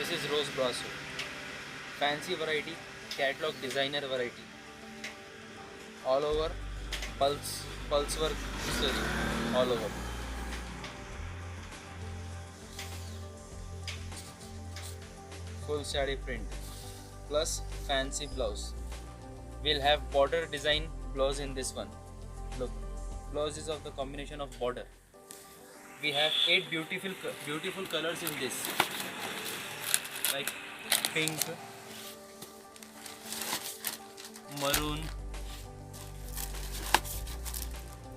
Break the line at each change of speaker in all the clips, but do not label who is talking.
This is rose brasso. Fancy variety, catalog designer variety. All over pulse work sorry, all over. Full shady print plus fancy blouse. We'll have border design blouse in this one. Look, blouse is of the combination of border. We have 8 beautiful colors in this, like pink, maroon,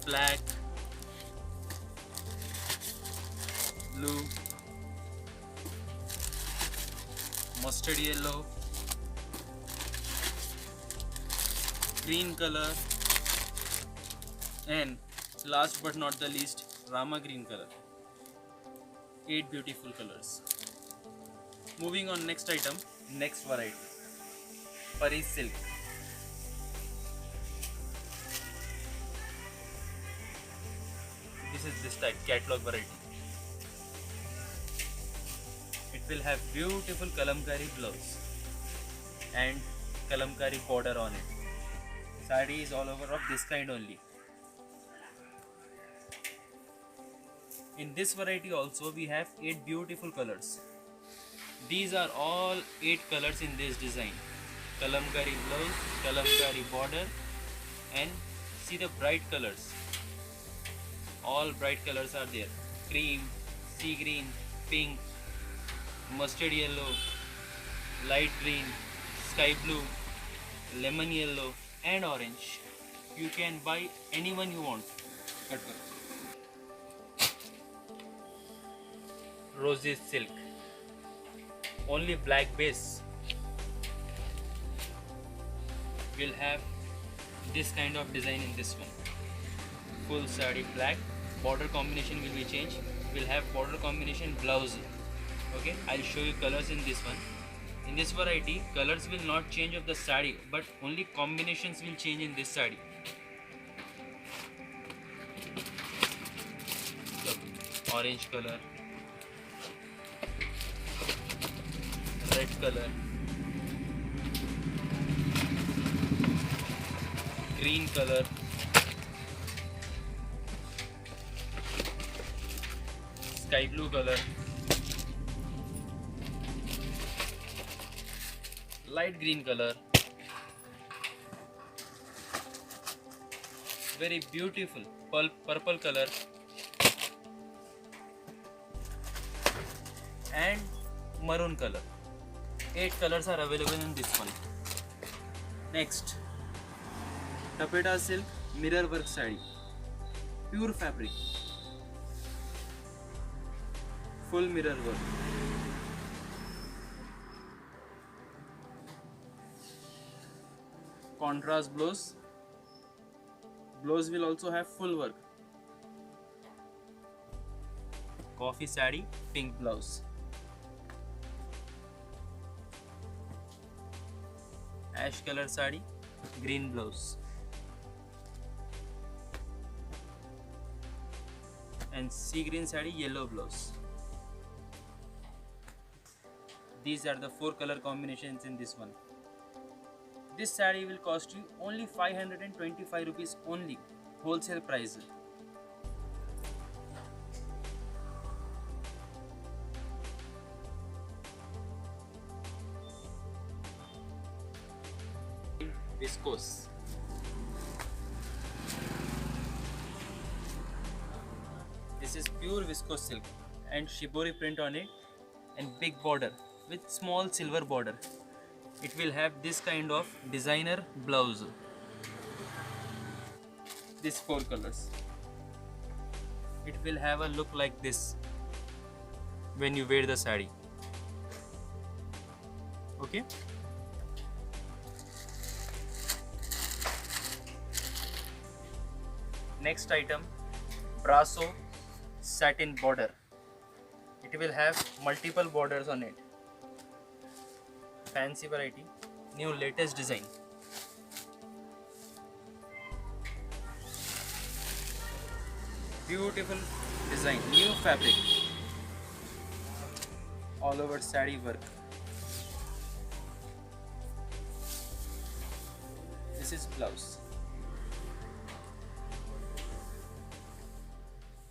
black, blue, mustard yellow, green color, and last but not the least, Rama green color. 8 beautiful colors. Moving on, next item, next variety, Paris silk. This is this type, catalog variety. It will have beautiful kalamkari blouse and kalamkari border on it. Sari is all over of this kind only. In this variety also we have 8 beautiful colors. These are all 8 colors in this design. Kalamkari blouse, kalamkari border, and see the bright colors. All bright colors are there. Cream, sea green, pink, mustard yellow, light green, sky blue, lemon yellow and orange. You can buy any one you want. Roses silk. Only black base. We'll have this kind of design in this one. Full sari black. Border combination will be changed. We'll have border combination blouse. Okay, I'll show you colors in this one. In this variety, colors will not change of the sari, but only combinations will change in this sari. Look, orange color, red color, green color, sky blue color, light green color, very beautiful purple color, and maroon color. 8 colors are available in this one. Next, tapeta silk mirror work sari, pure fabric, full mirror work. Contrast blouse. Blouse will also have full work. Coffee sari, pink blouse. Ash color sari, green blouse. And sea green sari, yellow blouse. These are the 4 color combinations in this one. This sari will cost you only 525 rupees only, wholesale price. Viscose. This is pure viscose silk and shibori print on it and big border with small silver border. It will have this kind of designer blouse. These 4 colors. It will have a look like this when you wear the sari. Okay. Next item, brasso satin border. It will have multiple borders on it. Fancy variety, new latest design. Beautiful design, new fabric. all over sari work. This is blouse.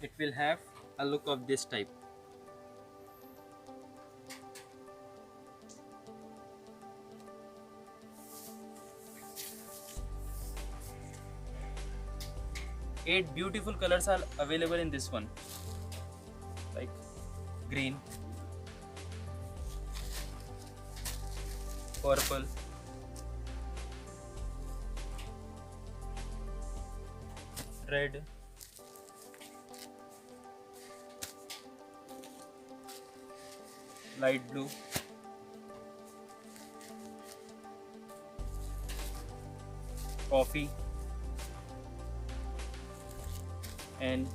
It will have a look of this type. Eight beautiful colors are available in this one, like green, purple, red, light blue, coffee, and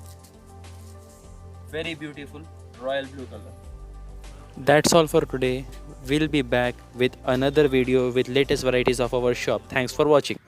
very beautiful royal blue color. That's all for today. We'll be back with another video with latest varieties of our shop. Thanks for watching.